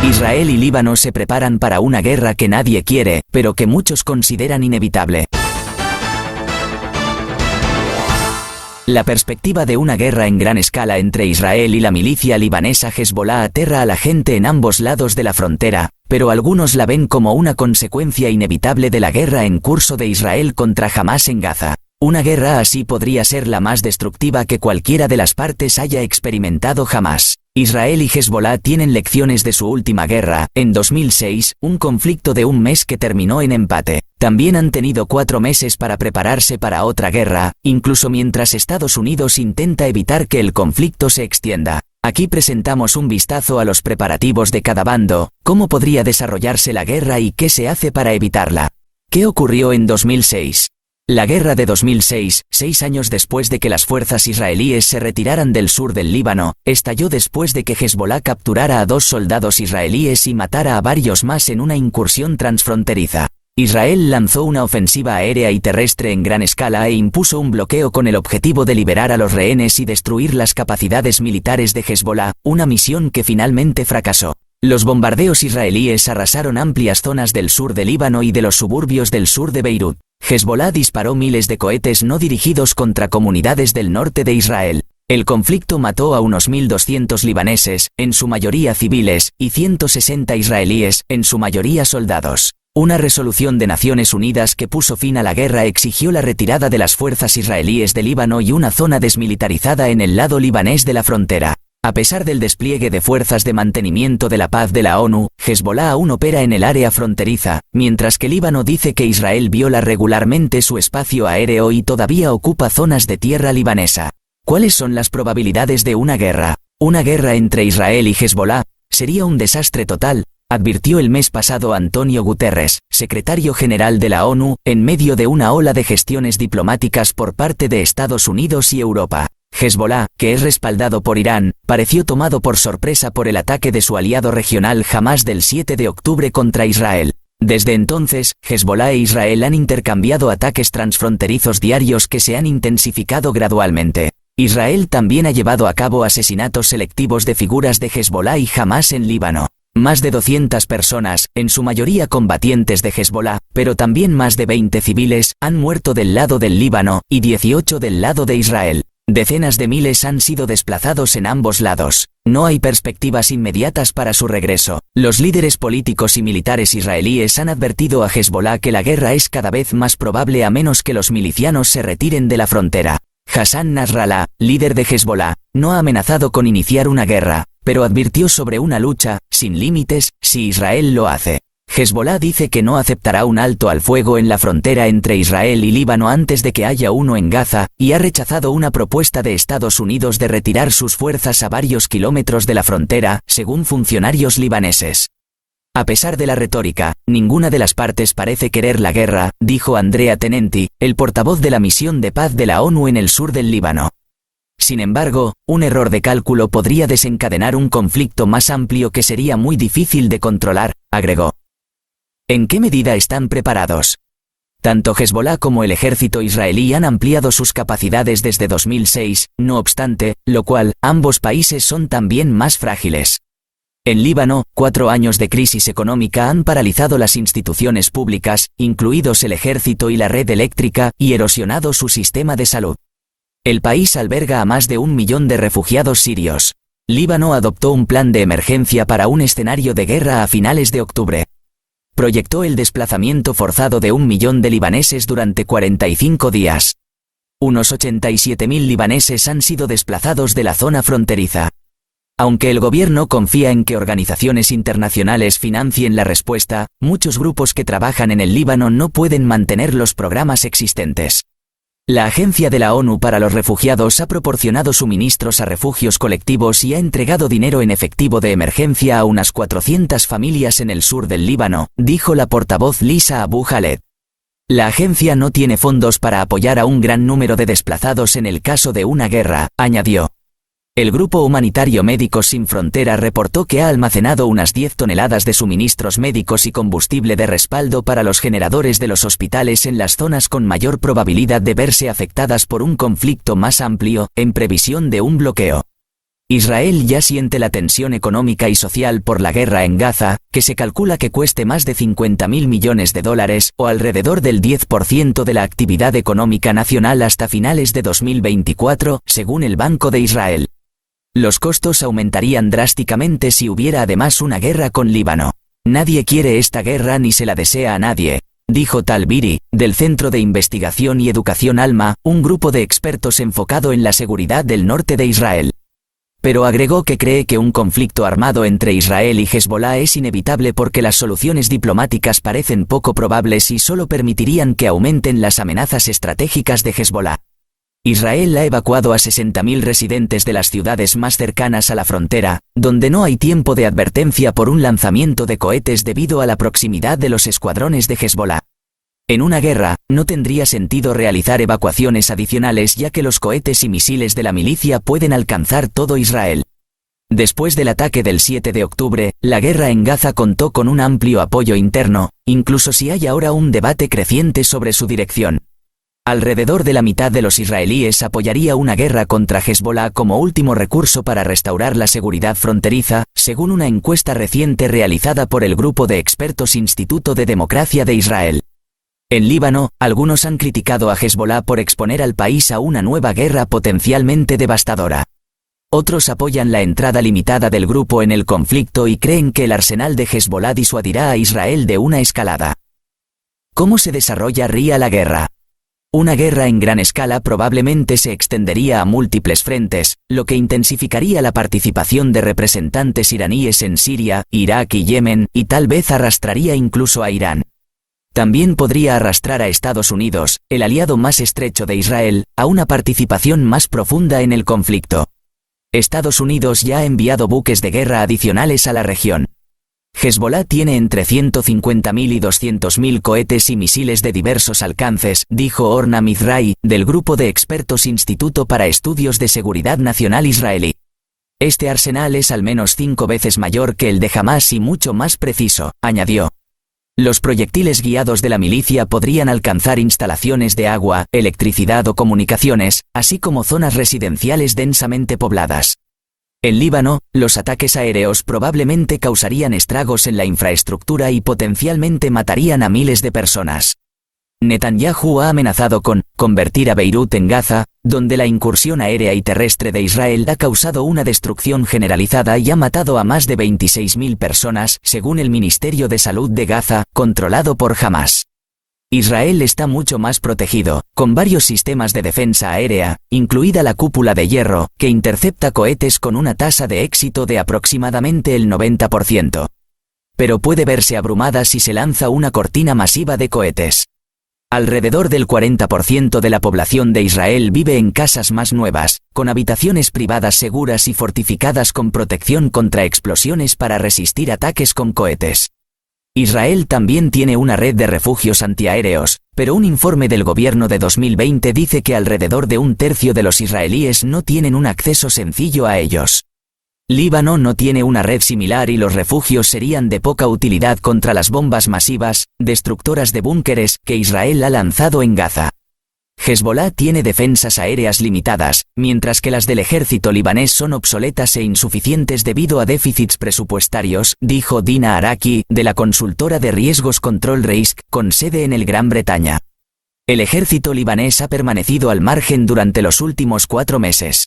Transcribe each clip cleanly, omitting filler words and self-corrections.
Israel y Líbano se preparan para una guerra que nadie quiere, pero que muchos consideran inevitable. La perspectiva de una guerra en gran escala entre Israel y la milicia libanesa Hezbollah aterra a la gente en ambos lados de la frontera, pero algunos la ven como una consecuencia inevitable de la guerra en curso de Israel contra Hamás en Gaza. Una guerra así podría ser la más destructiva que cualquiera de las partes haya experimentado jamás. Israel y Hezbollah tienen lecciones de su última guerra, en 2006, un conflicto de un mes que terminó en empate. También han tenido 4 meses para prepararse para otra guerra, incluso mientras Estados Unidos intenta evitar que el conflicto se extienda. Aquí presentamos un vistazo a los preparativos de cada bando, cómo podría desarrollarse la guerra y qué se hace para evitarla. ¿Qué ocurrió en 2006? La guerra de 2006, 6 años después de que las fuerzas israelíes se retiraran del sur del Líbano, estalló después de que Hezbollah capturara a 2 soldados israelíes y matara a varios más en una incursión transfronteriza. Israel lanzó una ofensiva aérea y terrestre en gran escala e impuso un bloqueo con el objetivo de liberar a los rehenes y destruir las capacidades militares de Hezbollah, una misión que finalmente fracasó. Los bombardeos israelíes arrasaron amplias zonas del sur del Líbano y de los suburbios del sur de Beirut. Hezbollah disparó miles de cohetes no dirigidos contra comunidades del norte de Israel. El conflicto mató a unos 1.200 libaneses, en su mayoría civiles, y 160 israelíes, en su mayoría soldados. Una resolución de Naciones Unidas que puso fin a la guerra exigió la retirada de las fuerzas israelíes de Líbano y una zona desmilitarizada en el lado libanés de la frontera. A pesar del despliegue de fuerzas de mantenimiento de la paz de la ONU, Hezbollah aún opera en el área fronteriza, mientras que Líbano dice que Israel viola regularmente su espacio aéreo y todavía ocupa zonas de tierra libanesa. ¿Cuáles son las probabilidades de una guerra? Una guerra entre Israel y Hezbollah sería un desastre total, advirtió el mes pasado Antonio Guterres, secretario general de la ONU, en medio de una ola de gestiones diplomáticas por parte de Estados Unidos y Europa. Hezbollah, que es respaldado por Irán, pareció tomado por sorpresa por el ataque de su aliado regional Hamás del 7 de octubre contra Israel. Desde entonces, Hezbollah e Israel han intercambiado ataques transfronterizos diarios que se han intensificado gradualmente. Israel también ha llevado a cabo asesinatos selectivos de figuras de Hezbollah y Hamás en Líbano. Más de 200 personas, en su mayoría combatientes de Hezbollah, pero también más de 20 civiles, han muerto del lado del Líbano, y 18 del lado de Israel. Decenas de miles han sido desplazados en ambos lados. No hay perspectivas inmediatas para su regreso. Los líderes políticos y militares israelíes han advertido a Hezbollah que la guerra es cada vez más probable a menos que los milicianos se retiren de la frontera. Hassan Nasrallah, líder de Hezbollah, no ha amenazado con iniciar una guerra, pero advirtió sobre una lucha, sin límites, si Israel lo hace. Hezbollah dice que no aceptará un alto al fuego en la frontera entre Israel y Líbano antes de que haya uno en Gaza, y ha rechazado una propuesta de Estados Unidos de retirar sus fuerzas a varios kilómetros de la frontera, según funcionarios libaneses. A pesar de la retórica, ninguna de las partes parece querer la guerra, dijo Andrea Tenenti, el portavoz de la misión de paz de la ONU en el sur del Líbano. Sin embargo, un error de cálculo podría desencadenar un conflicto más amplio que sería muy difícil de controlar, agregó. ¿En qué medida están preparados? Tanto Hezbollah como el ejército israelí han ampliado sus capacidades desde 2006, no obstante, lo cual, ambos países son también más frágiles. En Líbano, 4 años de crisis económica han paralizado las instituciones públicas, incluidos el ejército y la red eléctrica, y erosionado su sistema de salud. El país alberga a más de 1 millón de refugiados sirios. Líbano adoptó un plan de emergencia para un escenario de guerra a finales de octubre. Proyectó el desplazamiento forzado de 1 millón de libaneses durante 45 días. Unos 87.000 libaneses han sido desplazados de la zona fronteriza. Aunque el gobierno confía en que organizaciones internacionales financien la respuesta, muchos grupos que trabajan en el Líbano no pueden mantener los programas existentes. La Agencia de la ONU para los Refugiados ha proporcionado suministros a refugios colectivos y ha entregado dinero en efectivo de emergencia a unas 400 familias en el sur del Líbano, dijo la portavoz Lisa Abu Khaled. La agencia no tiene fondos para apoyar a un gran número de desplazados en el caso de una guerra, añadió. El grupo humanitario Médicos Sin Fronteras reportó que ha almacenado unas 10 toneladas de suministros médicos y combustible de respaldo para los generadores de los hospitales en las zonas con mayor probabilidad de verse afectadas por un conflicto más amplio, en previsión de un bloqueo. Israel ya siente la tensión económica y social por la guerra en Gaza, que se calcula que cueste más de 50.000 millones de dólares, o alrededor del 10% de la actividad económica nacional hasta finales de 2024, según el Banco de Israel. Los costos aumentarían drásticamente si hubiera además una guerra con Líbano. Nadie quiere esta guerra ni se la desea a nadie, dijo Tal Biri, del Centro de Investigación y Educación Alma, un grupo de expertos enfocado en la seguridad del norte de Israel. Pero agregó que cree que un conflicto armado entre Israel y Hezbolá es inevitable porque las soluciones diplomáticas parecen poco probables y solo permitirían que aumenten las amenazas estratégicas de Hezbolá. Israel ha evacuado a 60.000 residentes de las ciudades más cercanas a la frontera, donde no hay tiempo de advertencia por un lanzamiento de cohetes debido a la proximidad de los escuadrones de Hezbolá. En una guerra, no tendría sentido realizar evacuaciones adicionales ya que los cohetes y misiles de la milicia pueden alcanzar todo Israel. Después del ataque del 7 de octubre, la guerra en Gaza contó con un amplio apoyo interno, incluso si hay ahora un debate creciente sobre su dirección. Alrededor de la mitad de los israelíes apoyaría una guerra contra Hezbolá como último recurso para restaurar la seguridad fronteriza, según una encuesta reciente realizada por el grupo de expertos Instituto de Democracia de Israel. En Líbano, algunos han criticado a Hezbolá por exponer al país a una nueva guerra potencialmente devastadora. Otros apoyan la entrada limitada del grupo en el conflicto y creen que el arsenal de Hezbolá disuadirá a Israel de una escalada. ¿Cómo se desarrollaría la guerra? Una guerra en gran escala probablemente se extendería a múltiples frentes, lo que intensificaría la participación de representantes iraníes en Siria, Irak y Yemen, y tal vez arrastraría incluso a Irán. También podría arrastrar a Estados Unidos, el aliado más estrecho de Israel, a una participación más profunda en el conflicto. Estados Unidos ya ha enviado buques de guerra adicionales a la región. Hezbolá tiene entre 150.000 y 200.000 cohetes y misiles de diversos alcances, dijo Orna Mizrahi, del grupo de expertos Instituto para Estudios de Seguridad Nacional israelí. Este arsenal es al menos 5 veces mayor que el de Hamás y mucho más preciso, añadió. Los proyectiles guiados de la milicia podrían alcanzar instalaciones de agua, electricidad o comunicaciones, así como zonas residenciales densamente pobladas. En Líbano, los ataques aéreos probablemente causarían estragos en la infraestructura y potencialmente matarían a miles de personas. Netanyahu ha amenazado con convertir a Beirut en Gaza, donde la incursión aérea y terrestre de Israel ha causado una destrucción generalizada y ha matado a más de 26.000 personas, según el Ministerio de Salud de Gaza, controlado por Hamás. Israel está mucho más protegido, con varios sistemas de defensa aérea, incluida la cúpula de hierro, que intercepta cohetes con una tasa de éxito de aproximadamente el 90%. Pero puede verse abrumada si se lanza una cortina masiva de cohetes. Alrededor del 40% de la población de Israel vive en casas más nuevas, con habitaciones privadas seguras y fortificadas con protección contra explosiones para resistir ataques con cohetes. Israel también tiene una red de refugios antiaéreos, pero un informe del gobierno de 2020 dice que alrededor de un tercio de los israelíes no tienen un acceso sencillo a ellos. Líbano no tiene una red similar y los refugios serían de poca utilidad contra las bombas masivas, destructoras de búnkeres, que Israel ha lanzado en Gaza. Hezbolá tiene defensas aéreas limitadas, mientras que las del ejército libanés son obsoletas e insuficientes debido a déficits presupuestarios, dijo Dina Araki, de la consultora de riesgos Control Risk, con sede en el Gran Bretaña. El ejército libanés ha permanecido al margen durante los últimos 4 meses.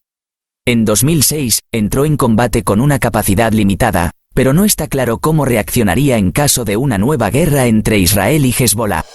En 2006, entró en combate con una capacidad limitada, pero no está claro cómo reaccionaría en caso de una nueva guerra entre Israel y Hezbolá.